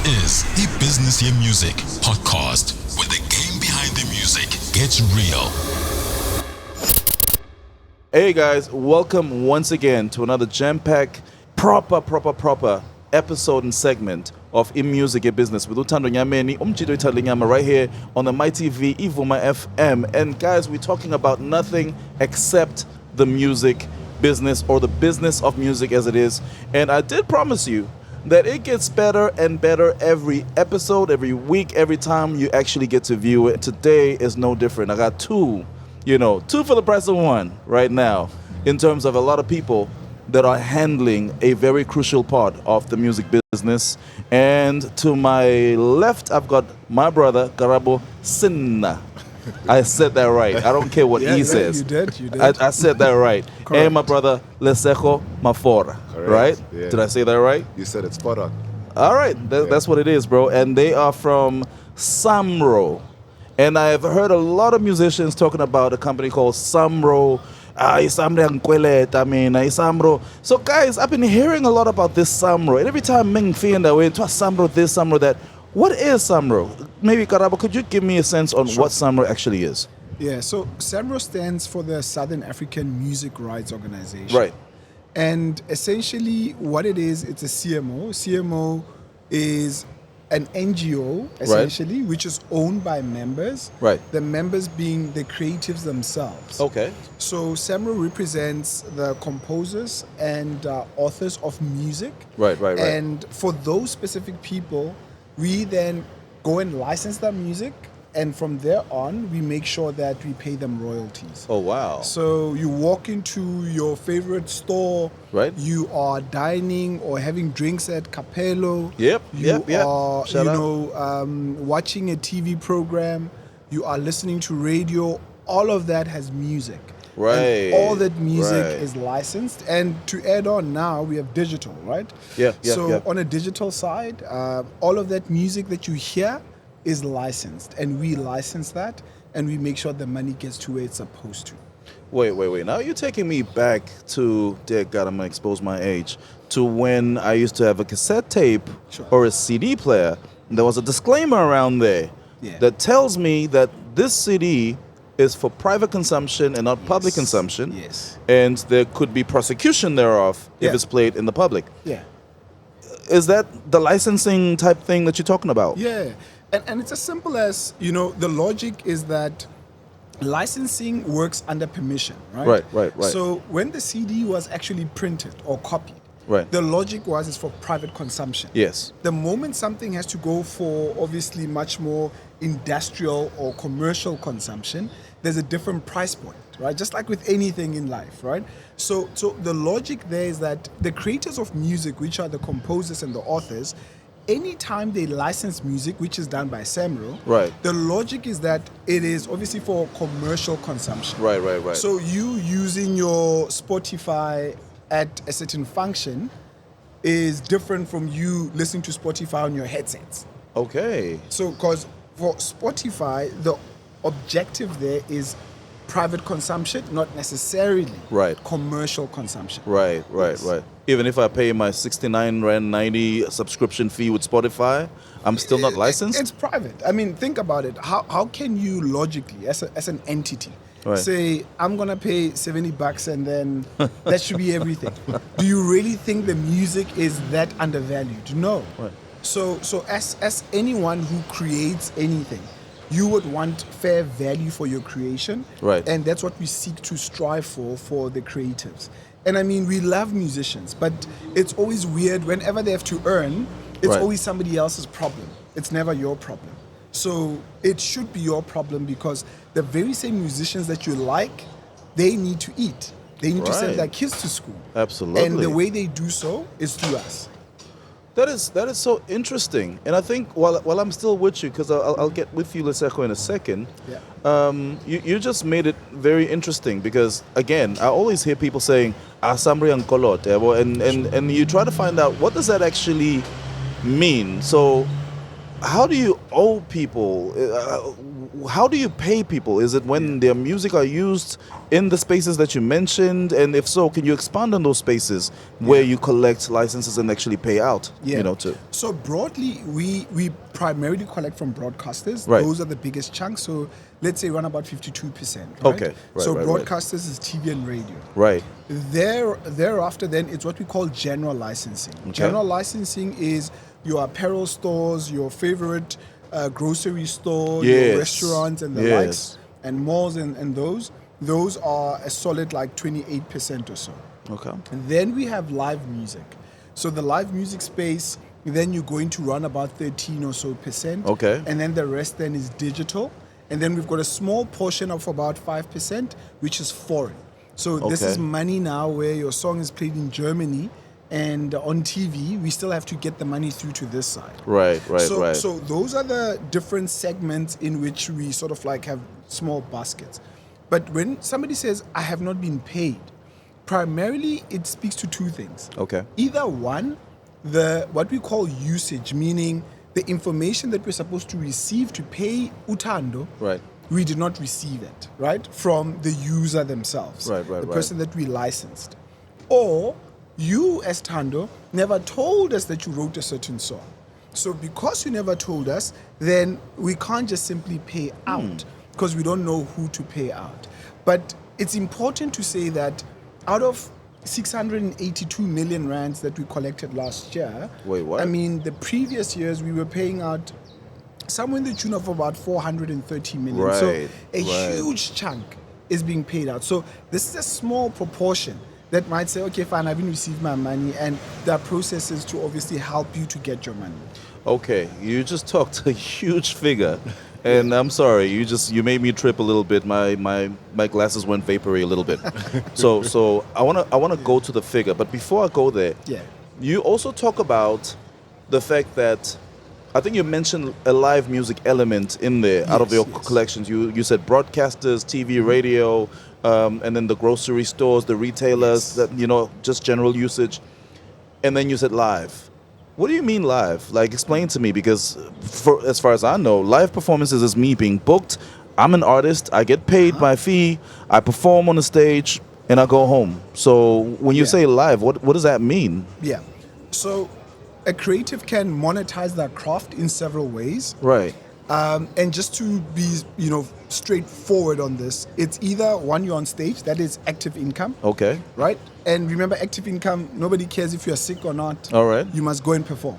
is IBusiness YeMusic Podcast, where the game behind the music gets real. Hey guys, welcome once again to another jam-packed, proper episode and segment of IBusiness YeBusiness with Thando Nyameni, right here on the MyTV Vuma FM. And guys, we're talking about nothing except the music business, or the business of music as it is. And I did promise you that it gets better and better every episode, every week, every time you actually get to view it. Today is no different. I got two for the price of one right now, in terms of a lot of people that are handling a very crucial part of the music business. And to my left, I've got my brother, Karabo Senna. I said that right. I don't care what he says. You did. I said that right. Correct. And my brother, Lesego Maforah. Correct. Right? Yeah. Did I say that right? You said it spot on. All right. That's what it is, bro. And they are from SAMRO. And I've heard a lot of musicians talking about a company called SAMRO. SAMRO. So guys, I've been hearing a lot about this SAMRO. And every time Ming Fiend I went to SAMRO this, SAMRO that. What is SAMRO? Maybe Karabo, could you give me a sense on what SAMRO actually is? Yeah, so SAMRO stands for the Southern African Music Rights Organization. Right. And essentially what it is, it's a CMO. CMO is an NGO, essentially, which is owned by members. Right. The members being the creatives themselves. Okay. So SAMRO represents the composers and authors of music. Right. And for those specific people, we then go and license their music, and from there on, we make sure that we pay them royalties. Oh, wow. So you walk into your favorite store, Right. You are dining or having drinks at Capello. Yep. You Yep. are, Shout out. watching a TV program. You are listening to radio. All of that has music. Right. And all that music Right. is licensed. And to add on now, we have digital, right? Yeah. On a digital side, all of that music that you hear is licensed. And we license that, and we make sure the money gets to where it's supposed to. Wait. Now you're taking me back to, dear God, I'm going to expose my age, to when I used to have a cassette tape or a CD player. And there was a disclaimer around there that tells me that this CD is for private consumption and not public consumption. Yes. And there could be prosecution thereof if it's played in the public. Yeah. Is that the licensing type thing that you're talking about? Yeah. And it's as simple as, the logic is that licensing works under permission, right? Right. So when the CD was actually printed or copied, Right. the logic was it's for private consumption. Yes. The moment something has to go for obviously much more industrial or commercial consumption, there's a different price point, right? Just like with anything in life, right? So the logic there is that the creators of music, which are the composers and the authors, anytime they license music, which is done by SAMRO, Right. the logic is that it is obviously for commercial consumption. Right. So you using your Spotify at a certain function is different from you listening to Spotify on your headsets. Okay. So, because for Spotify, the objective there is private consumption, not necessarily commercial consumption. Right. Even if I pay my 69 Rand 90 subscription fee with Spotify, I'm still not licensed? It's private. I mean, think about it. How can you logically, as an entity, say, I'm going to pay $70 and then that should be everything? Do you really think the music is that undervalued? No. Right. So as anyone who creates anything, you would want fair value for your creation. Right. And that's what we seek to strive for the creatives. And I mean, we love musicians, but it's always weird whenever they have to earn, it's always somebody else's problem. It's never your problem. So it should be your problem, because the very same musicians that you like, they need to eat. They need to send their kids to school. Absolutely. And the way they do so is through us. That is so interesting. And I think while I'm still with you, because I'll get with you, Lesego, in a second, you just made it very interesting, because, again, I always hear people saying, Samri and Kolot, and you try to find out, what does that actually mean? So how do you owe people? How do you pay people? Is it when their music are used in the spaces that you mentioned? And if so, can you expand on those spaces where you collect licenses and actually pay out? Yeah. You know, to So broadly, we primarily collect from broadcasters. Right. Those are the biggest chunks. So let's say around about 52%. Right? Okay. Right, so right. broadcasters is TV and radio. right. Thereafter, then it's what we call general licensing. Okay. General licensing is your apparel stores, your favorite grocery store, Yes. your restaurants and the Yes. likes, and malls and those. Those are a solid like 28% or so. Okay. And then we have live music. So the live music space, then you're going to run about 13 or so percent. Okay. And then the rest then is digital. And then we've got a small portion of about 5%, which is foreign. So this Okay. is money now where your song is played in Germany and on TV, we still have to get the money through to this side. Right. So those are the different segments in which we sort of like have small baskets. But when somebody says, I have not been paid, primarily it speaks to two things. Okay. Either one, what we call usage, meaning the information that we're supposed to receive to pay Uthando, Right. we did not receive it, right? From the user themselves, Right, the person that we licensed. Or you, as Thando, never told us that you wrote a certain song. So because you never told us, then we can't just simply pay out because we don't know who to pay out. But it's important to say that out of 682 million rands that we collected last year, Wait, what? I mean, the previous years we were paying out somewhere in the tune of about 430 million. Right, So a right. huge chunk is being paid out. So this is a small proportion that might say, okay, fine, I haven't received my money, and there are processes to obviously help you to get your money. Okay, you just talked a huge figure, and I'm sorry, you made me trip a little bit. My glasses went vapory a little bit. So I wanna go to the figure, but before I go there, Yeah. you also talk about the fact that I think you mentioned a live music element in there out of Yes, your yes. collections. You said broadcasters, TV, radio, and then the grocery stores, the retailers, that just general usage, and then you said live. What do you mean live? Like, explain to me, because as far as I know, live performances is me being booked. I'm an artist. I get paid my fee. I perform on the stage, and I go home. So when you Yeah. say live, what does that mean? Yeah. So a creative can monetize their craft in several ways. Right. And just to be, straightforward on this, it's either one, you're on stage, that is active income, Okay. right? And remember, active income, nobody cares if you're sick or not. All right. You must go and perform.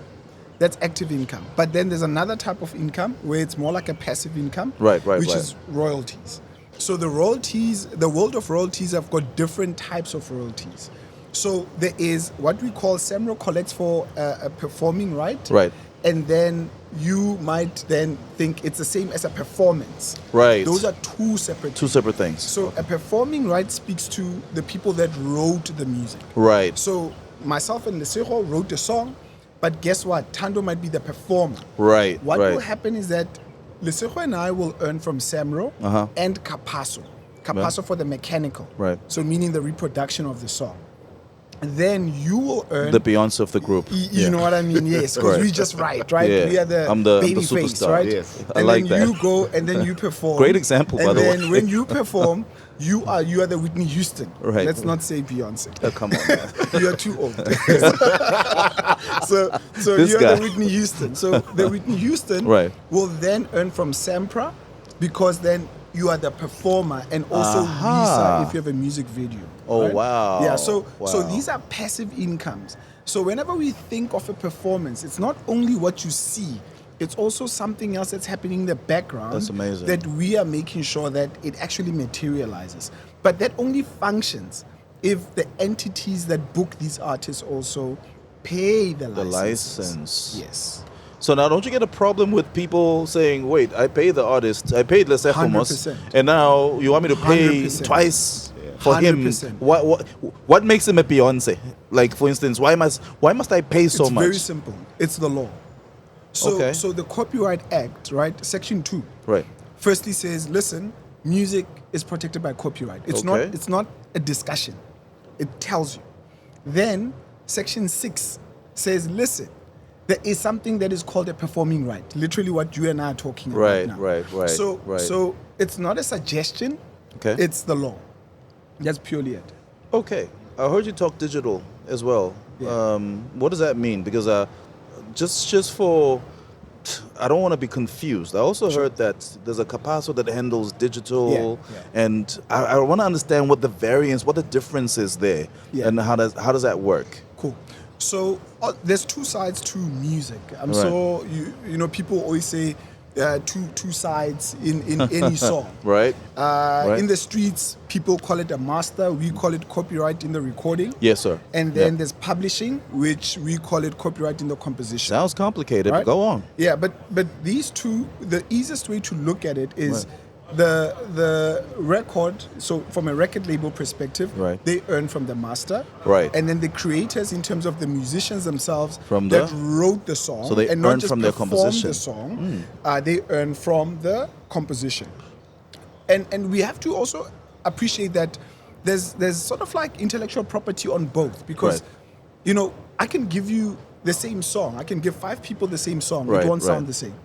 That's active income. But then there's another type of income where it's more like a passive income, Right, which is royalties. So the world of royalties have got different types of royalties. So there is what we call SAMRO collects for a performing right. Right. And then you might then think it's the same as a performance. Right. Those are two separate Two separate things. So a performing right speaks to the people that wrote the music. Right. So myself and Lesego wrote the song, but guess what? Thando might be the performer. Right. What right. will happen is that Lesego and I will earn from SAMRO and Capasso. Capasso for the mechanical. Right. So meaning the reproduction of the song. And then you will earn The Beyonce of the group. You know what I mean? Yes, because Right. we just write, right? Yeah. We are the I'm the baby face, superstar. right? Yes. I And like then that. you go and then you perform. Great example, by the way. And then when you perform, you are the Whitney Houston. Right. Let's not say Beyonce. Oh, come on, man. You are too old. so This you're guy. the Whitney Houston. So the Whitney Houston Right. will then earn from SAMPRA because then you are the performer and also Lisa if you have a music video. Oh, right? wow. Yeah, so Wow. these are passive incomes. So whenever we think of a performance, it's not only what you see, it's also something else that's happening in the background. That's amazing. That we are making sure that it actually materializes. But that only functions if the entities that book these artists also pay the licenses. license. Yes. So now, don't you get a problem with people saying, "Wait, I paid the artist, I paid Lesego, 100%. and now you want me to pay 100%. twice for him? 100%. What makes him a Beyonce? Like, for instance, why must I pay so It's much? very simple. It's the law. So, Okay. so the Copyright Act, right, Section 2, Right. firstly says, listen, music is protected by copyright. It's Okay. not a discussion. It tells you. Then Section 6 says, listen, there is something that is called a performing right. Literally what you and I are talking about now. Right. So it's not a suggestion. Okay. It's the law. That's purely it. Okay. I heard you talk digital as well. Yeah. What does that mean? Because just for, I don't want to be confused. I also heard that there's a Capasso that handles digital, and I want to understand what the variance, what the difference is there, and how does that work? Cool. So there's two sides to music. So you know, people always say two sides in any song. Right. In the streets, people call it a master. We call it copyright in the recording. Yes, sir. And then there's publishing, which we call it copyright in the composition. Sounds complicated. Right? Go on. Yeah, but these two, the easiest way to look at it is the record. So from a record label perspective, they earn from the master. Right. And then the creators, in terms of the musicians themselves from that wrote the song, so they and earn not just from their performed composition. the song, they earn from the composition. And we have to also appreciate that there's sort of like intellectual property on both, because you know, I can give you the same song. I can give 5 people the same song. It won't sound the same.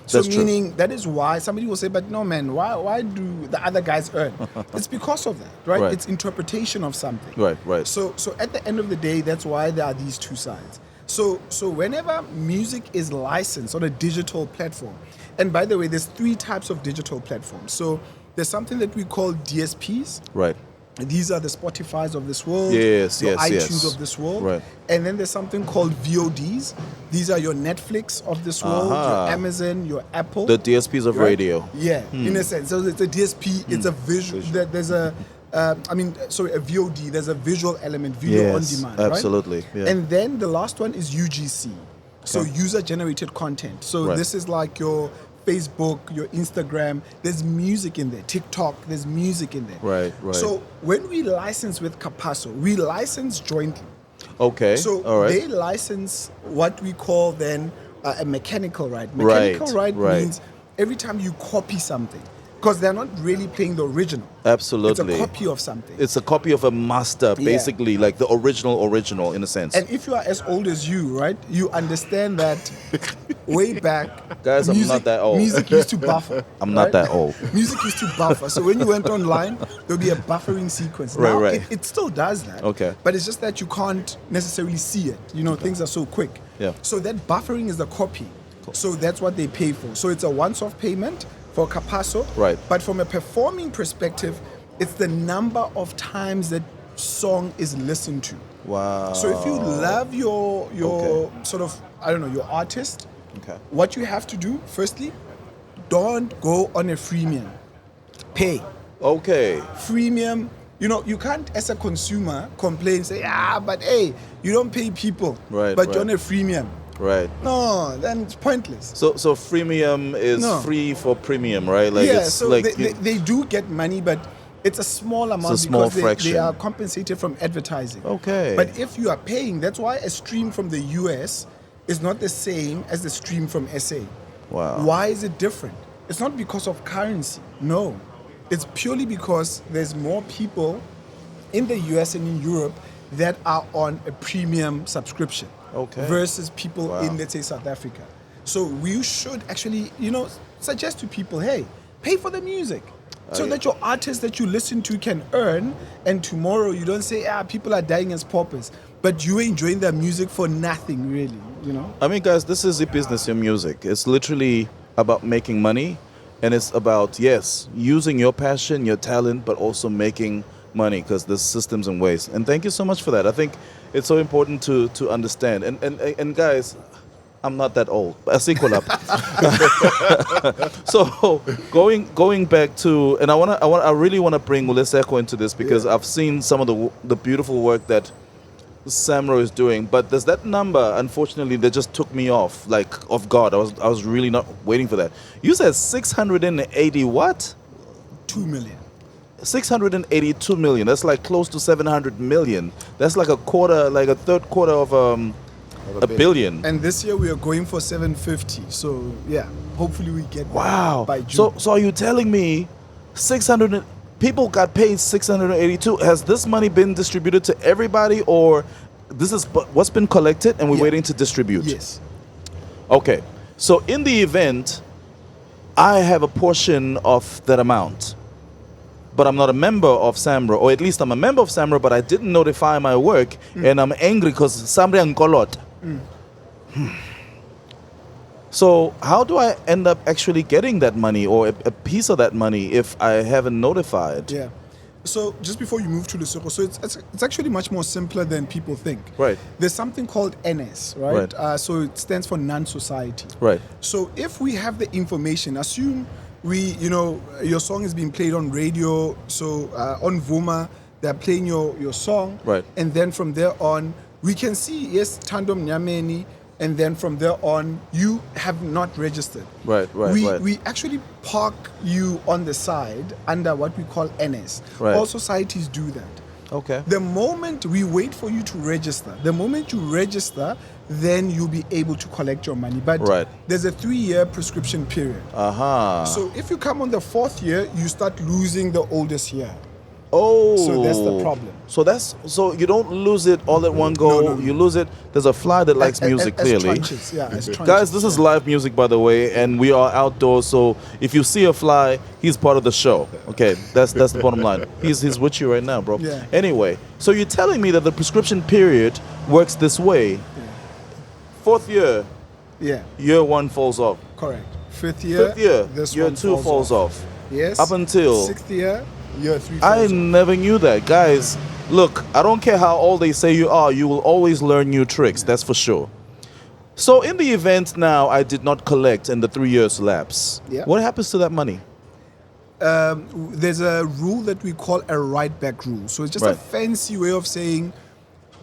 So That's meaning true. That is why somebody will say, but no, man, why do the other guys earn? It's because of that, right? It's interpretation of something. Right. So at the end of the day, that's why there are these two sides. So whenever music is licensed on a digital platform, and by the way, there's 3 types of digital platforms. So there's something that we call DSPs. Right. These are the Spotifys of this world, yes, iTunes of this world. Right. And then there's something called VODs. These are your Netflix of this world, your Amazon, your Apple. The DSPs of radio. Yeah, in a sense. So it's a DSP, it's a visual. There's a, a VOD, there's a visual element, video on demand, absolutely. right? Yeah. And then the last one is UGC. So user-generated content. So this is like your Facebook, your Instagram, there's music in there. TikTok, there's music in there. Right. So when we license with Capasso, we license jointly. Okay. So they license what we call then a mechanical right. Mechanical right means every time you copy something, because they're not really playing the original. Absolutely. It's a copy of something. It's a copy of a master, basically, like the original in a sense. And if you are as old as you, right, you understand that way back, guys, I'm not that old. Music used to buffer. I'm not that old. Music used to buffer. So when you went online, there'll be a buffering sequence. Now, it still does that. Okay. But it's just that you can't necessarily see it. You know, things are so quick. Yeah. So that buffering is the copy. Cool. So that's what they pay for. So it's a once-off payment for Capasso. Right. But from a performing perspective, it's the number of times that song is listened to. Wow. So if you love your sort of, I don't know, your artist, what you have to do, firstly, don't go on a freemium. Pay. Okay. Freemium, you know, you can't as a consumer complain, say, but hey, you don't pay people, but you're on a freemium. Right. No, then it's pointless. So freemium is free for premium, right? Like so like they do get money, but it's a small amount, it's a small because they are compensated from advertising. Okay. But if you are paying, that's why a stream from the US is not the same as the stream from SA. Wow. Why is it different? It's not because of currency. No. It's purely because there's more people in the US and in Europe that are on a premium subscription. Versus people in, let's say, South Africa. So we should actually, you know, suggest to people, hey, pay for the music. So that your artists that you listen to can earn, and tomorrow you don't say, people are dying as paupers, but you're enjoying their music for nothing, really, you know? I mean, guys, this is IBusiness YeMusic. It's literally about making money, and it's about, using your passion, your talent, but also making money, because there's systems and ways. And thank you so much for that. I think it's so important to understand. And guys, I'm not that old. So going back to, and I really want to bring Lesego into this, because I've seen some of the beautiful work that SAMRO is doing, but there's that number, unfortunately, that just took me off guard. I was really not waiting for that. You said 680 what? 2 million. 682 million. That's like close to 700 million. That's like a third quarter of a billion. And this year we are going for 750. So hopefully we get that by June. So are you telling me 600 people got paid 682? Has this money been distributed to everybody, or this is what's been collected and we're waiting to distribute? Yes. Okay. So in the event, I have a portion of that amount, but I'm not a member of SAMRO, or at least I'm a member of SAMRO, but I didn't notify my work, and I'm angry because somebody unkolot. So how do I end up actually getting that money or a piece of that money if I haven't notified? Yeah. So just before you move to Lesego, so it's actually much more simpler than people think. Right. There's something called NS, right? So it stands for non-society. Right. So if we have the information, assume your song is being played on radio, so on Vuma, they're playing your song. Right. And then from there on, we can see, yes, Thando Nyameni, and then from there on, you have not registered. Right. We actually park you on the side under what we call NS. Right. All societies do that. Okay. The moment we wait for you to register, then you'll be able to collect your money. But there's a 3-year prescription period. So if you come on the 4th year, you start losing the oldest year. Oh. So that's the problem. So you don't lose it all at one go. No. You lose it. There's a fly that likes music, clearly. As tranches. Guys, this is live music, by the way, and we are outdoors. So if you see a fly, he's part of the show. Okay, that's the bottom line. He's with you right now, bro. Yeah. Anyway, so you're telling me that the prescription period works this way. Yeah. 4th year. Yeah. Year 1 falls off. Correct. 5th year. 5th year. This year one 2 falls off. Yes. Up until 6th year. Year 3 I falls off. never knew that. Guys, look, I don't care how old they say you are, you will always learn new tricks, that's for sure. So in the event now I did not collect and the 3 years lapse, what happens to that money? There's a rule that we call a right back rule. So it's just a fancy way of saying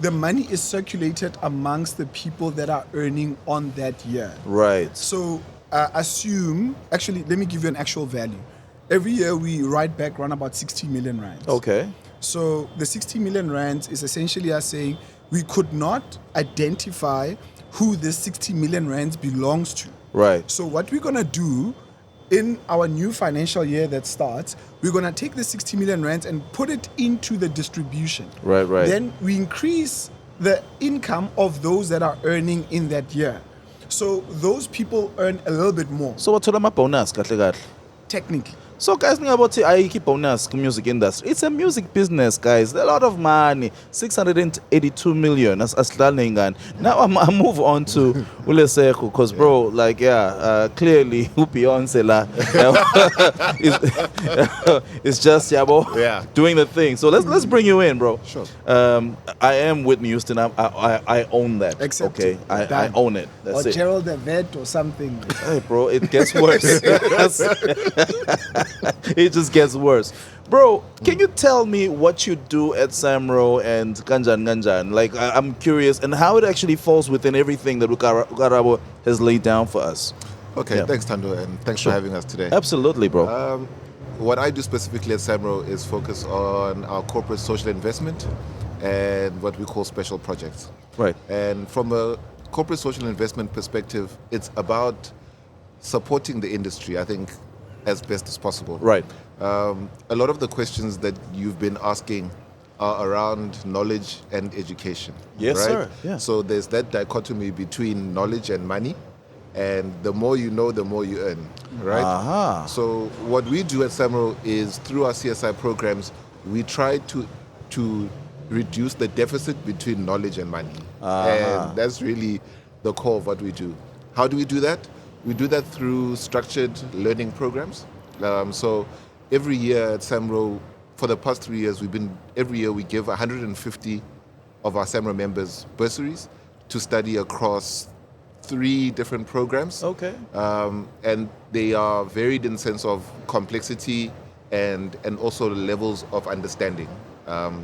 the money is circulated amongst the people that are earning on that year. Right. So actually, let me give you an actual value. Every year we write back around about 60 million rands. Okay. So the 60 million rands is essentially us saying we could not identify who this 60 million rands belongs to. Right. So what we're going to do in our new financial year that starts, we're going to take the 60 million rands and put it into the distribution. Right. Then we increase the income of those that are earning in that year. So those people earn a little bit more. So what's my bonus? Technically. So guys, I keep bonus music industry. It's a music business, guys. A lot of money. 682 million. Now I move on to Lesego, because bro, clearly Beyonce it's just doing the thing. So let's bring you in, bro. Sure. I am Whitney Houston. I own that. Accept okay. I own it. That's or it. Gerald the Vet or something. Hey, bro, it gets worse. It just gets worse. Bro, can you tell me what you do at SAMRO and Ganjan? Like, I'm curious, and how it actually falls within everything that Karabo has laid down for us. Okay, thanks, Thando, and thanks for having us today. Absolutely, bro. What I do specifically at SAMRO is focus on our corporate social investment and what we call special projects. Right. And from a corporate social investment perspective, it's about supporting the industry, I think, as best as possible. Right. A lot of the questions that you've been asking are around knowledge and education. Yes, right? sir. Yeah. So there's that dichotomy between knowledge and money, and the more you know, the more you earn, right? Aha. So what we do at SAMRO is through our CSI programs, we try to reduce the deficit between knowledge and money. And that's really the core of what we do. How do we do that? We do that through structured learning programs. So every year at SAMRO, for the past 3 years, every year we give 150 of our SAMRO members bursaries to study across 3 different programs. Okay. And they are varied in the sense of complexity and also levels of understanding.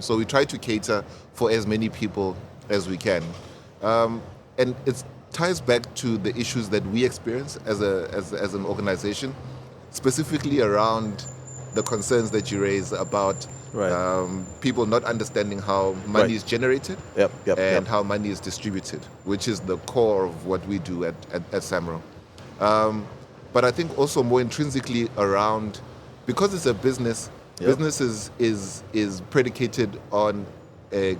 So we try to cater for as many people as we can. And it ties back to the issues that we experience as an organization, specifically around the concerns that you raise about people not understanding how money is generated and how money is distributed, which is the core of what we do at SAMRO. But I think also more intrinsically around, because it's a business, business is predicated on a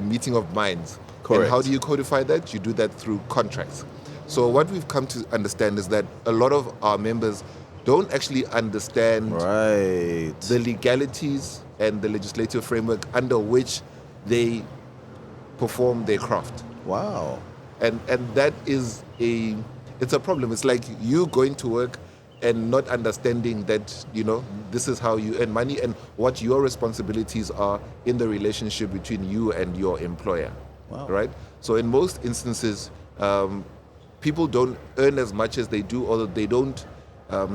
meeting of minds. Correct. And how do you codify that? You do that through contracts. So what we've come to understand is that a lot of our members don't actually understand Right. the legalities and the legislative framework under which they perform their craft. Wow. And that is it's a problem. It's like you going to work and not understanding that, this is how you earn money and what your responsibilities are in the relationship between you and your employer. Wow. Right? So in most instances, people don't earn as much as they do, or they don't,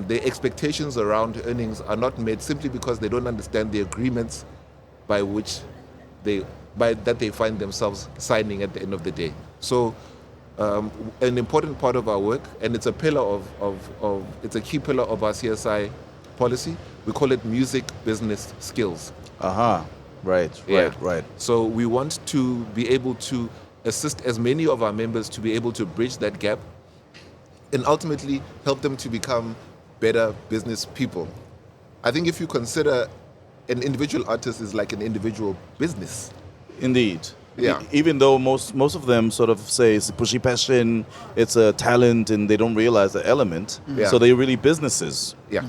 their expectations around earnings are not met simply because they don't understand the agreements by which that they find themselves signing at the end of the day. So an important part of our work, and it's a pillar it's a key pillar of our CSI policy. We call it music business skills. Right. So we want to be able to assist as many of our members to be able to bridge that gap and ultimately help them to become better business people. I think if you consider an individual artist is like an individual business. Indeed. Yeah. Even though most of them sort of say it's a pushy passion, it's a talent, and they don't realize the element. Yeah. So they're really businesses. Yeah.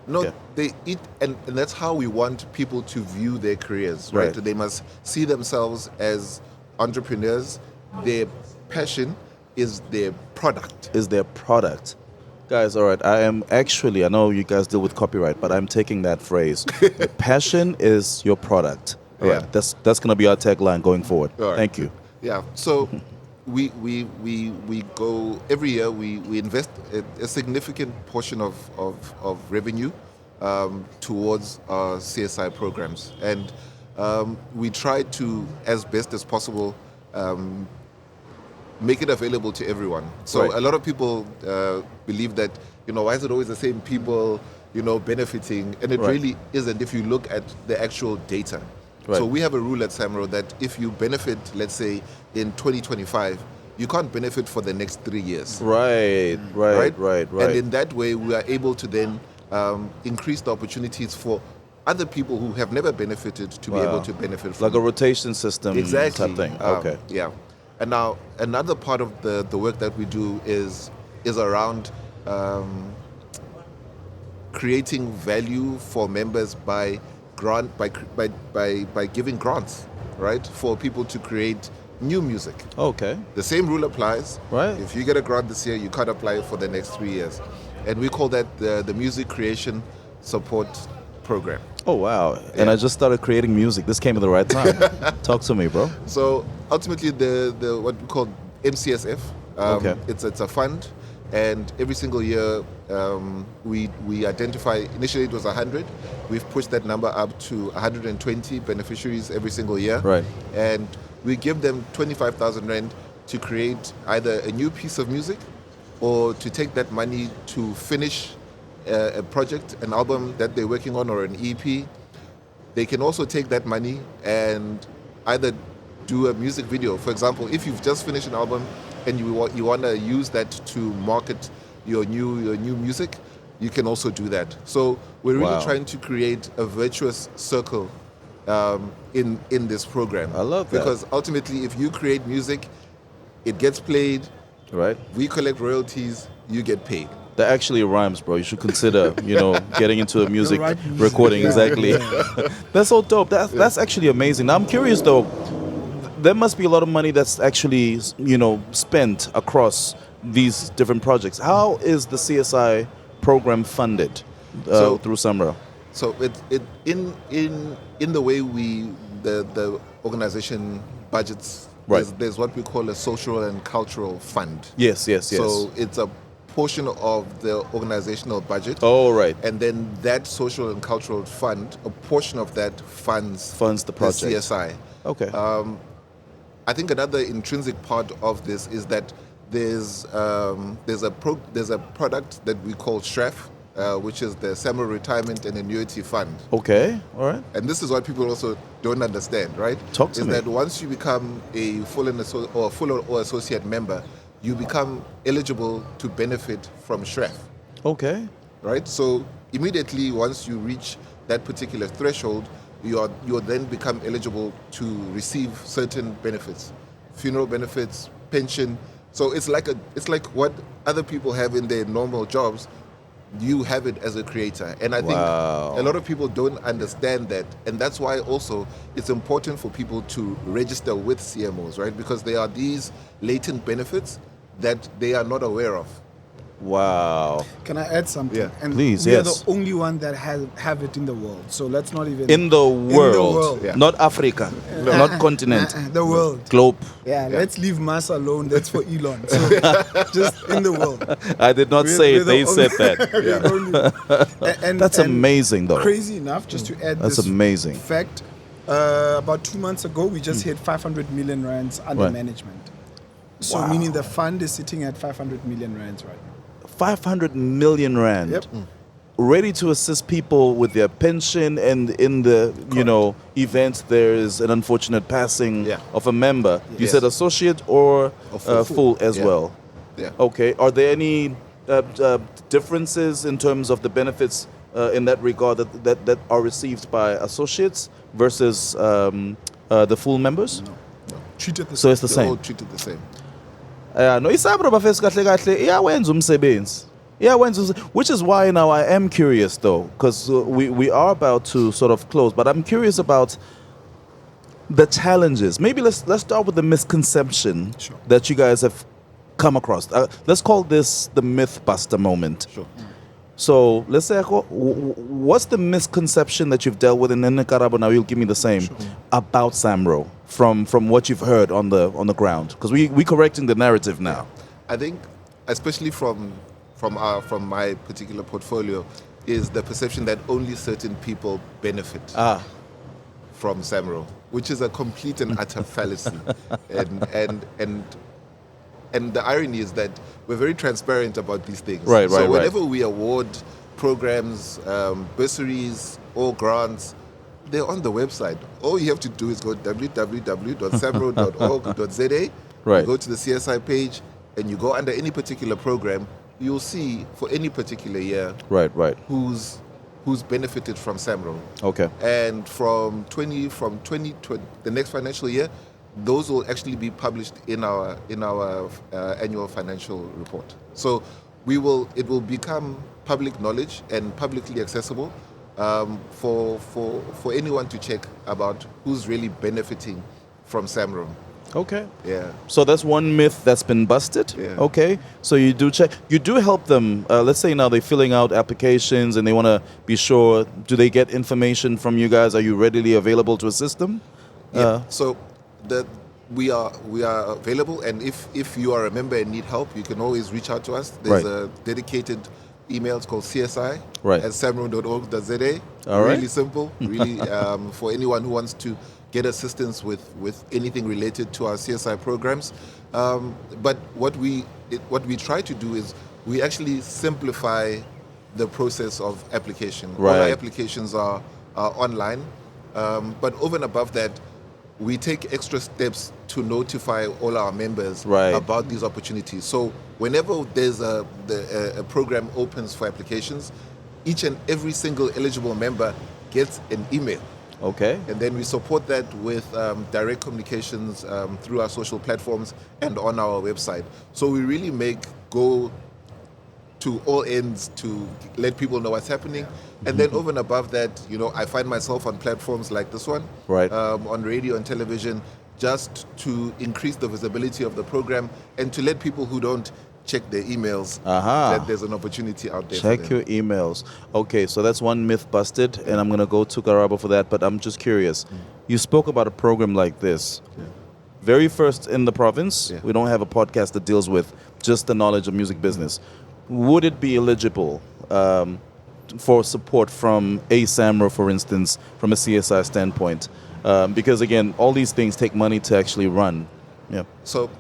No, Okay. they eat, and that's how we want people to view their careers, right? Right. They must see themselves as entrepreneurs. Their passion is their product. Is their product. Guys, all right, I know you guys deal with copyright, but I'm taking that phrase. The passion is your product. All Yeah. right, that's going to be our tagline going forward. All right. Thank you. Yeah. So we go every year. We invest a significant portion of revenue towards our CSI programs, and we try to, as best as possible, make it available to everyone. So Right. a lot of people believe that, why is it always the same people, benefiting? And it Right. really isn't if you look at the actual data. Right. So we have a rule at SAMRO that if you benefit, let's say, in 2025, you can't benefit for the next 3 years. Right. And in that way, we are able to then increase the opportunities for other people who have never benefited to be able to benefit from like a rotation system exactly type thing. Okay. Yeah. And now another part of the work that we do is around creating value for members by giving grants, right, for people to create new music. Okay. The same rule applies. Right. If you get a grant this year, you can't apply for the next 3 years, and we call that the Music Creation Support Program. Oh, wow. And Yeah. I just started creating music. This came at the right time. Talk to me, bro. So ultimately, the what we call MCSF, Okay. it's a fund, and every single year we identify. Initially, it was 100. We've pushed that number up to 120 beneficiaries every single year. Right. And we give them 25,000 rand to create either a new piece of music, or to take that money to finish a project, an album that they're working on, or an EP. They can also take that money and either do a music video. For example, if you've just finished an album and you want to use that to market your new music, you can also do that. So we're really Wow. trying to create a virtuous circle in this program. I love that. Because ultimately, if you create music, it gets played, Right. we collect royalties, you get paid. That actually rhymes, bro. You should consider, getting into a music right music. recording. Yeah, Exactly. yeah. That's so dope. That's actually amazing. Now I'm curious though. There must be a lot of money that's actually, spent across these different projects. How is the CSI program funded through SAMRO? So it in the way the organization budgets, Right. there's what we call a social and cultural fund. Yes. So it's a portion of the organizational budget. Oh, right. And then that social and cultural fund, a portion of that funds The project. CSI. Okay. I think another intrinsic part of this is that there's a product that we call SHREF, which is the SAMRO Retirement and Annuity Fund. Okay. All right. And this is what people also don't understand, right? Talk to is me. that once you become a full or associate member, you become eligible to benefit from SHREF, Okay. right? So immediately once you reach that particular threshold, you then become eligible to receive certain benefits, funeral benefits, pension, So it's like what other people have in their normal jobs. You have it as a creator, and I think a lot of people don't understand that, and that's why also it's important for people to register with CMOs, right? Because there are these latent benefits that they are not aware of. Wow. Can I add something? Yeah. And Please, we yes. are the only one that have it in the world. So let's not even... In the world. world. Yeah. Not Africa. Not continent. The world. Globe. Yeah, let's leave Mars alone. That's for Elon. So just in the world. I did not say it. They said that. We're the only- and That's amazing, though. Crazy enough, just to add That's this amazing. fact, about 2 months ago, we just hit 500 million rands under Right. management. So Wow. meaning the fund is sitting at 500 million rands right now. 500 million rand. Yep. Ready to assist people with their pension, and in the event there is an unfortunate passing of a member. You Yes. said associate or full as Yeah. well. Yeah. Okay. Are there any differences in terms of the benefits in that regard that are received by associates versus the full members? No. Treated the So it's the They're all same. treated the same. No, iSAMRO bafesi kahle kahle iyawenza umsebenzi. Which is why now I am curious though, because we are about to sort of close, but I'm curious about the challenges. Maybe let's start with the misconception that you guys have come across. Let's call this the myth buster moment. Sure. So let's say, what's the misconception that you've dealt with, and then Karabo, now you'll give me the same about SAMRO from what you've heard on the ground, because we correcting the narrative now. I think, especially from my particular portfolio, is the perception that only certain people benefit from SAMRO, which is a complete and utter fallacy. And the irony is that we're very transparent about these things. Right. So whenever we award programs, bursaries, or grants, they're on the website. All you have to do is go www.samro.org.za, Right. you go to the CSI page, and you go under any particular program, you'll see for any particular year Right. who's benefited from SAMRO. Okay. And from 2020, the next financial year, those will actually be published in our annual financial report. So it will become public knowledge and publicly accessible for anyone to check about who's really benefiting from SAMRO. Okay. Yeah. So that's one myth that's been busted. Yeah. Okay. So you do check. You do help them. Let's say now they're filling out applications and they want to be sure. Do they get information from you guys? Are you readily available to assist them? Yeah. So we are available, and if you are a member and need help, you can always reach out to us. There's a dedicated email. It's called CSI at samro.org.za. All right. Really simple. Really for anyone who wants to get assistance with anything related to our CSI programs. But what we try to do is we actually simplify the process of application. Right. All our applications are online, but over and above that, we take extra steps to notify all our members about these opportunities. So whenever there's a program opens for applications, each and every single eligible member gets an email. Okay. And then we support that with direct communications through our social platforms and on our website. So we really go to all ends to let people know what's happening. And then over and above that, I find myself on platforms like this one, on radio and television, just to increase the visibility of the program and to let people who don't check their emails that there's an opportunity out there. Check your emails. Okay, so that's one myth busted, and I'm going to go to Karabo for that, but I'm just curious. You spoke about a program like this. Yeah. Very first in the province. Yeah. We don't have a podcast that deals with just the knowledge of music business. Would it be eligible for support from a SAMRO, for instance, from a CSI standpoint? Because again, all these things take money to actually run. Yeah. So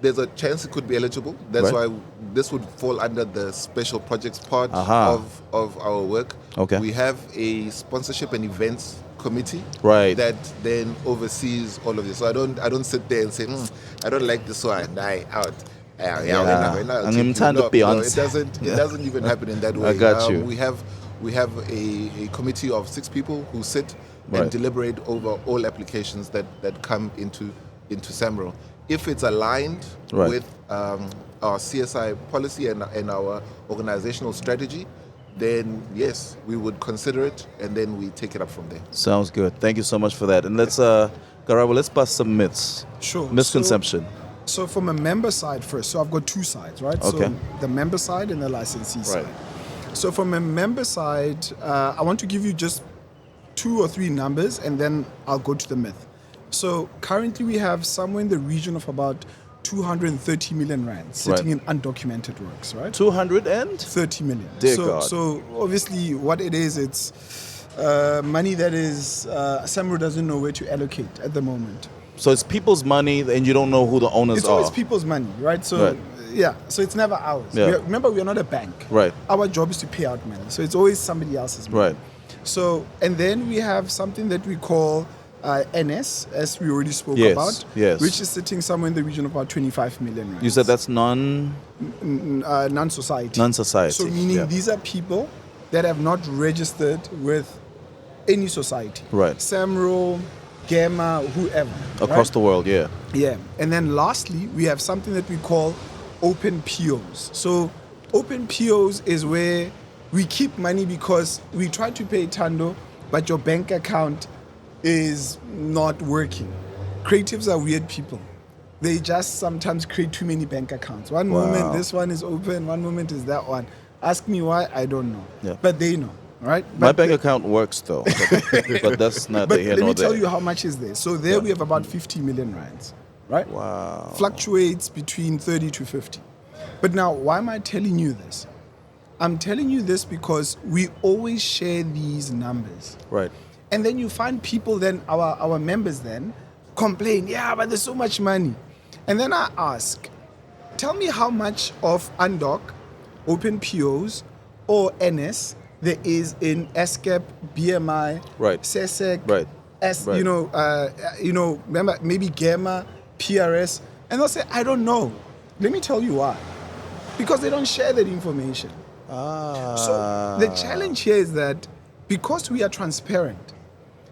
there's a chance it could be eligible. That's why this would fall under the special projects part of our work. Okay. We have a sponsorship and events committee that then oversees all of this. So I don't sit there and say, I don't like this one, out. No, it doesn't even happen in that way. I got you. We have a committee of 6 people who sit and deliberate over all applications that come into SAMRO. if it's aligned Right. with our CSI policy and our organizational strategy, then yes, we would consider it, and then we take it up from there. Sounds good. Thank you so much for that. And let's, Karabo, let's bust some myths. Sure. Misconception. So from a member side first, so I've got two sides, right? Okay. So the member side and the licensee Right. side. So from a member side, I want to give you just 2 or 3 numbers, and then I'll go to the myth. So currently we have somewhere in the region of about 230 million rand sitting in undocumented works, right? 230 million. Dear so, God. So obviously what it is, it's money that is SAMRO doesn't know where to allocate at the moment. So it's people's money, and you don't know who the owners It's are. always people's money, right? So Right. yeah, so it's never ours. Yeah. Remember, we're not a bank. Right. Our job is to pay out money, so it's always somebody else's money. Right. So, and then we have something that we call NS, as we already spoke Yes, about, yes. which is sitting somewhere in the region of about 25 million rands. You said that's non-society. non-society. So meaning Yeah. these are people that have not registered with any society. Right. SAMRO, Gamma, whoever. Across right? the world, yeah. Yeah. And then lastly, we have something that we call open POs. So open POs is where we keep money because we try to pay Thando, but your bank account is not working. Creatives are weird people. They just sometimes create too many bank accounts. One moment this one is open, one moment is that one. Ask me why, I don't know. Yeah. But they know, right? My But bank account works though, but that's not but the here let nor me tell there. you how much is there. So there we have about 50 million rands, right? Wow. Fluctuates between 30 to 50. But now, why am I telling you this? I'm telling you this because we always share these numbers. Right. And then you find people then, our members then, complain, yeah, but there's so much money. And then I ask, tell me how much of undoc, open POs, or NS there is in SCAP, BMI, Right. SESEC, Right. Right. Remember, maybe Gamma, PRS, and they'll say, I don't know. Let me tell you why. Because they don't share that information. So the challenge here is that because we are transparent,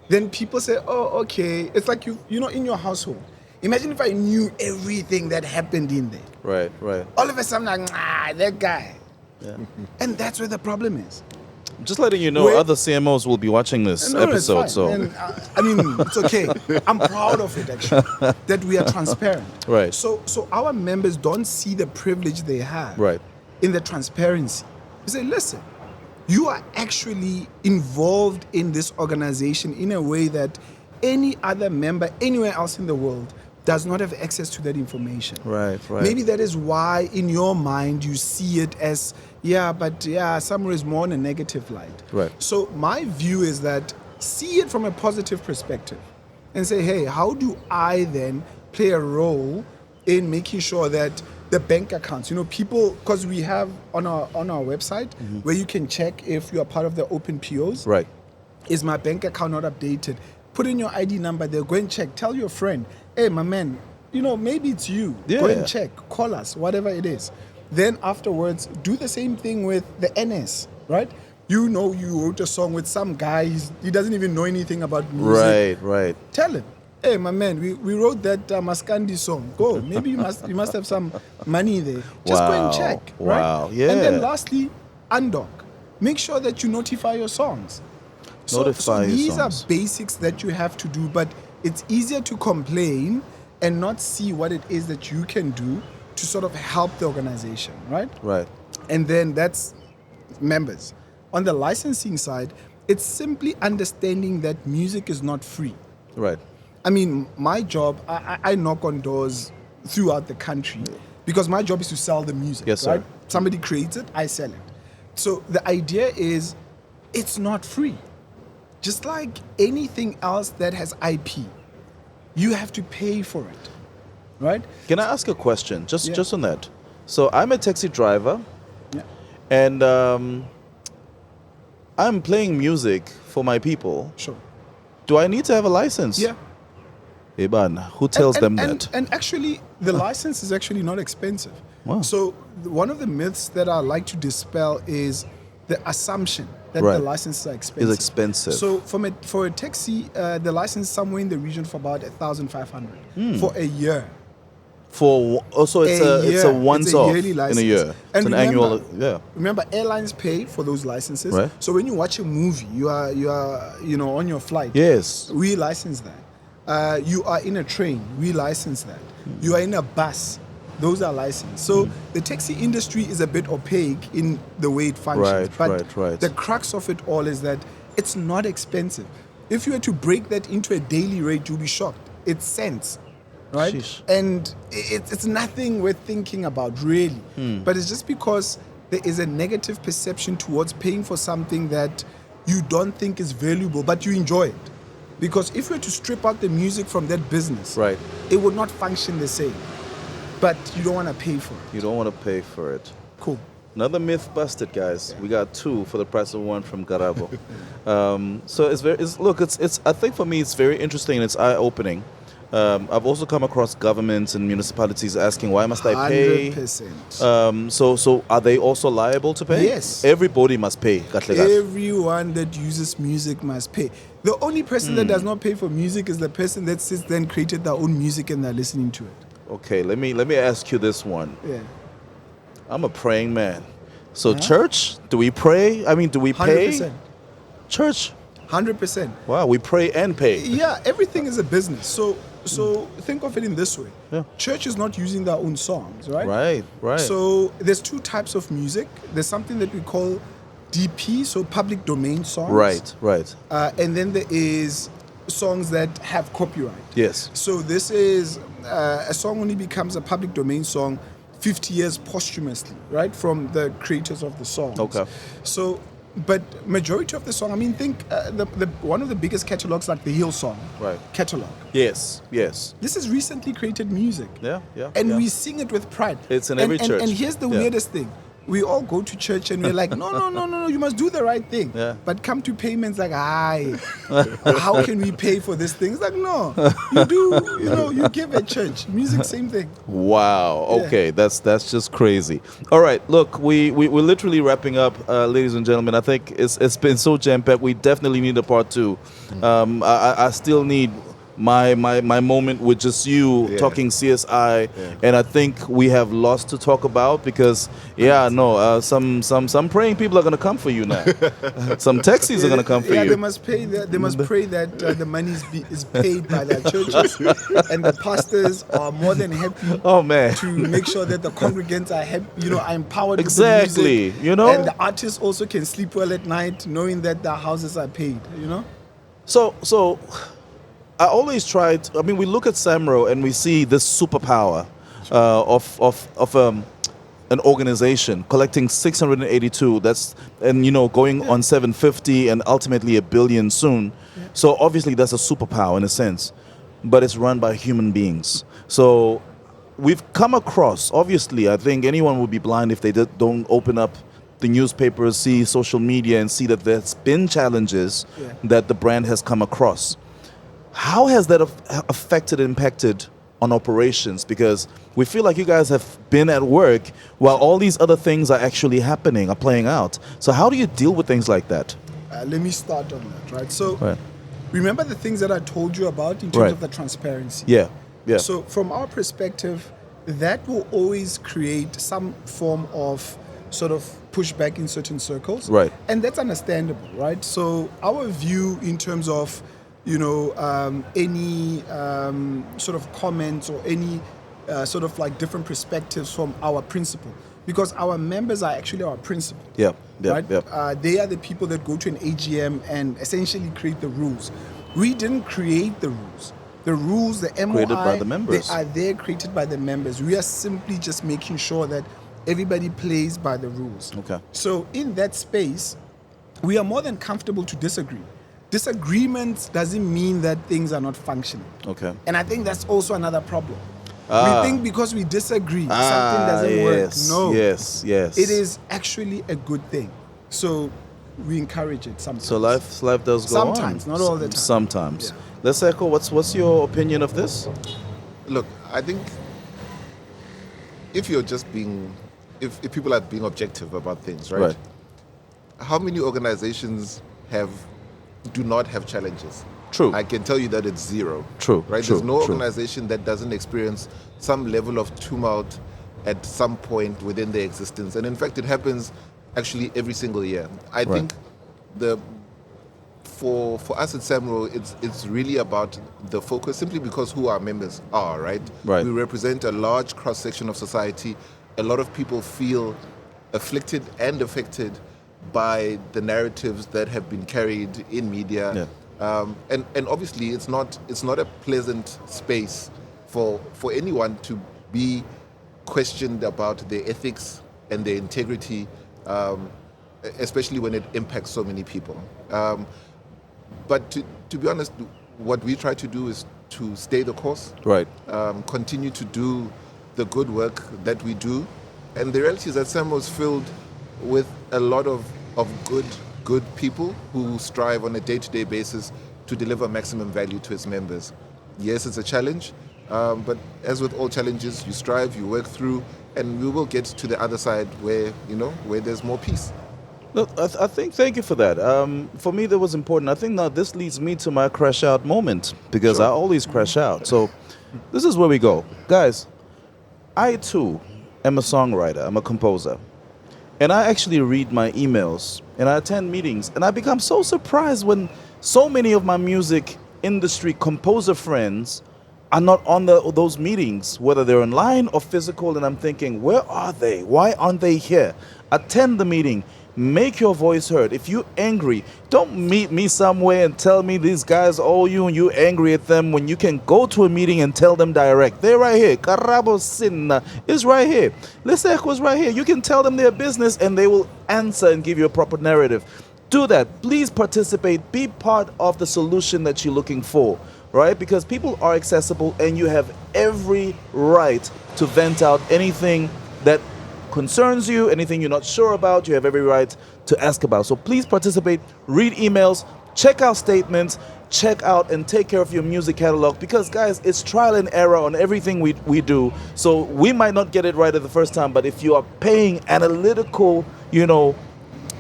then people say, oh, okay. It's like, in your household. Imagine if I knew everything that happened in there. Right, right. All of a sudden, I'm like, that guy. Yeah. And that's where the problem is. Just letting you know, Wait. other CMOs will be watching this No, it's episode. fine. So And, I mean, it's okay. I'm proud of it, actually, that we are transparent. Right. So our members don't see the privilege they have Right. in the transparency. You say, listen, you are actually involved in this organization in a way that any other member anywhere else in the world does not have access to that information. Right, right. Maybe that is why in your mind you see it as, SAMRO is more on a negative light. Right. So my view is that see it from a positive perspective and say, hey, how do I then play a role in making sure that the bank accounts, people, because we have on our website where you can check if you are part of the open POs. Right. Is my bank account not updated? Put in your ID number there, go and check. Tell your friend, hey, my man, maybe it's you. Go Yeah. and check, call us, whatever it is. Then afterwards, do the same thing with the NS, right? You wrote a song with some guy, he doesn't even know anything about music. Right, right. Tell him, hey, my man, we wrote that Maskandi song. Go, maybe you must have some money there. Just go and Wow, check, right? wow, yeah. And then lastly, undoc. Make sure that you notify your songs. So Notify your these songs. are basics that you have to do, but it's easier to complain and not see what it is that you can do to sort of help the organization, right? Right. And then that's members. On the licensing side, it's simply understanding that music is not free. Right. I mean, my job, I knock on doors throughout the country because my job is to sell the music, Yes, sir. right? Somebody creates it, I sell it. So the idea is it's not free. Just like anything else that has IP, you have to pay for it, right? Can I ask a question? Yeah. Just on that. So I'm a taxi driver, Yeah. and I'm playing music for my people. Sure. Do I need to have a license? Yeah. Eban, who tells them that? And actually, the license is actually not expensive. Wow. So one of the myths that I like to dispel is the assumption that Right. the licenses are expensive. Is expensive. So for a taxi, the license is somewhere in the region for about 1,500 for a year. For also, it's a once-off yearly in license. a year. And it's an annual. Yeah. Remember, airlines pay for those licenses. Right. So when you watch a movie, you are on your flight. Yes. We license that. You are in a train. We license that. You are in a bus. Those are licensed. So the taxi industry is a bit opaque in the way it functions. Right. The crux of it all is that it's not expensive. If you were to break that into a daily rate, you'll be shocked. It's cents. Right? Sheesh. And it's nothing worth thinking about, really. But it's just because there is a negative perception towards paying for something that you don't think is valuable, but you enjoy it. Because if you were to strip out the music from that business, Right. it would not function the same. But you don't want to pay for it. You don't want to pay for it. Cool. Another myth busted, guys. We got 2 for the price of 1 from Karabo. So it's I think for me it's very interesting and it's eye-opening. I've also come across governments and municipalities asking, why must I pay? 100%. So are they also liable to pay? Yes. Everybody must pay. Everyone that uses music must pay. The only person that does not pay for music is the person that sits there and created their own music and they're listening to it. Okay, let me ask you this one. Yeah. I'm a praying man. So church, do we pray? I mean, do we pay? 100%. Church? 100%. Wow, we pray and pay. Yeah, everything is a business. So think of it in this way. Yeah. Church is not using their own songs, right? Right. So there's 2 types of music. There's something that we call DP, so public domain songs. Right. And then there is songs that have copyright. Yes. So this is a song only becomes a public domain song 50 years posthumously, right, from the creators of the song. Okay. So, but majority of the song, I mean, think the one of the biggest catalogs like the Hill song. Right. Catalog. Yes. This is recently created music. Yeah. And we sing it with pride. It's in every church. And here's the Yeah. weirdest thing. We all go to church and we're like, no, you must do the right thing. Yeah. But come to payments like, how can we pay for this thing? It's like, no, you do, you give at church. Music, same thing. Wow. Yeah. Okay, that's just crazy. All right, look, we're literally wrapping up, ladies and gentlemen. I think it's been so jam-packed. We definitely need a part 2. I still need my moment with just you talking CSI, and I think we have lots to talk about because some praying people are gonna come for you now. Some taxis are gonna come for you. They must pay. They must pray that the money is paid by their churches, and the pastors are more than happy. Oh man, to make sure that the congregants are happy. Are empowered. Exactly. With the music, and the artists also can sleep well at night, knowing that their houses are paid. So. I always we look at SAMRO and we see this superpower of an organization collecting 682. Going on 750 and ultimately 1 billion soon. Yeah. So obviously that's a superpower in a sense, but it's run by human beings. So we've come across, obviously, I think anyone would be blind if they don't open up the newspapers, see social media and see that there's been challenges that the brand has come across. How has that impacted on operations? Because we feel like you guys have been at work while all these other things are actually happening, are playing out. So how do you deal with things like that? Let me start on that, right? So remember the things that I told you about in terms of the transparency? Yeah. So from our perspective, that will always create some form of sort of pushback in certain circles. Right. And that's understandable, right? So our view in terms of any sort of comments or any sort of like different perspectives from our principal, because our members are actually our principal. Right? They are the people that go to an AGM and essentially create the rules. We didn't create the rules. The rules, the MOI, created by the members. They are there created by the members. We are simply just making sure that everybody plays by the rules. Okay. So in that space, we are more than comfortable to disagree. Disagreements doesn't mean that things are not functioning. Okay. And I think that's also another problem. We think because we disagree, something doesn't work. No. Yes. It is actually a good thing. So we encourage it sometimes. So life does go on. Sometimes, not all the time. Sometimes. Lesego, what's your opinion of this? Look, I think if you're just being, if people are being objective about things, right? How many organizations do not have challenges? True. I can tell you that it's zero. True, Right? true, There's no true. organization that doesn't experience some level of tumult at some point within their existence. And in fact, it happens actually every single year. I think for us at SAMRO, it's really about the focus, simply because who our members are, right? Right. We represent a large cross-section of society. A lot of people feel afflicted and affected by the narratives that have been carried in media. Yeah. And obviously it's not a pleasant space for anyone to be questioned about their ethics and their integrity, especially when it impacts so many people. But to be honest, what we try to do is to stay the course, Right. continue to do the good work that we do. And the reality is that SAMRO is filled with a lot of good people who strive on a day-to-day basis to deliver maximum value to its members. Yes, it's a challenge, but as with all challenges, you strive, you work through, and we will get to the other side where there's more peace. Look, I think, thank you for that. For me, that was important. I think now this leads me to my crash out moment, because Sure. I always crash out. So this is where we go. Guys, I too am a songwriter. I'm a composer. And I actually read my emails and I attend meetings, and I become so surprised when so many of my music industry composer friends are not on those meetings, whether they're online or physical, and I'm thinking, where are they? Why aren't they here? Attend the meeting. Make your voice heard. If you're angry, don't meet me somewhere and tell me these guys owe you and you're angry at them, when you can go to a meeting and tell them direct. They're right here. Karabo Senna is right here. Lesego is right here. You can tell them their business and they will answer and give you a proper narrative. Do that. Please participate. Be part of the solution that you're looking for, right? Because people are accessible and you have every right to vent out anything that concerns you, anything you're not sure about. You have every right to ask about. So please participate, read emails, check out statements, check out and take care of your music catalog, because guys, it's trial and error on everything we do. So we might not get it right at the first time, but if you are paying analytical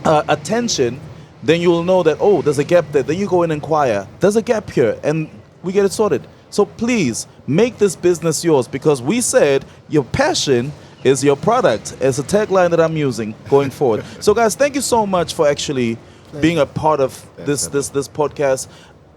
attention, then you will know that, oh, there's a gap there. Then you go and inquire, there's a gap here, and we get it sorted. So please make this business yours, because we said your passion is your product. It's a tagline that I'm using going forward. So guys, thank you so much for actually being a part of this podcast.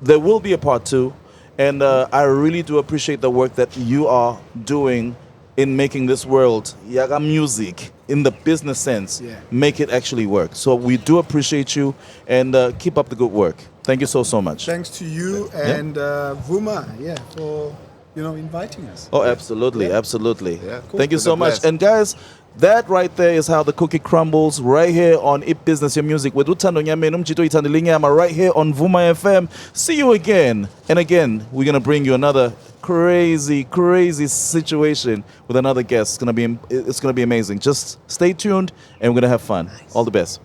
There will be a part 2, and I really do appreciate the work that you are doing in making this world, yaga music, in the business sense, make it actually work. So we do appreciate you, and keep up the good work. Thank you so much. Thanks to you and Vuma, for inviting us. Oh, absolutely, absolutely. Yeah, cool. Thank you so much. Blessed. And guys, that right there is how the cookie crumbles, right here on IBusiness YeMusic with Thando Nyameni, right here on Vuma FM. See you again. And again, we're going to bring you another crazy situation with another guest. It's going to be amazing. Just stay tuned and we're going to have fun. All the best.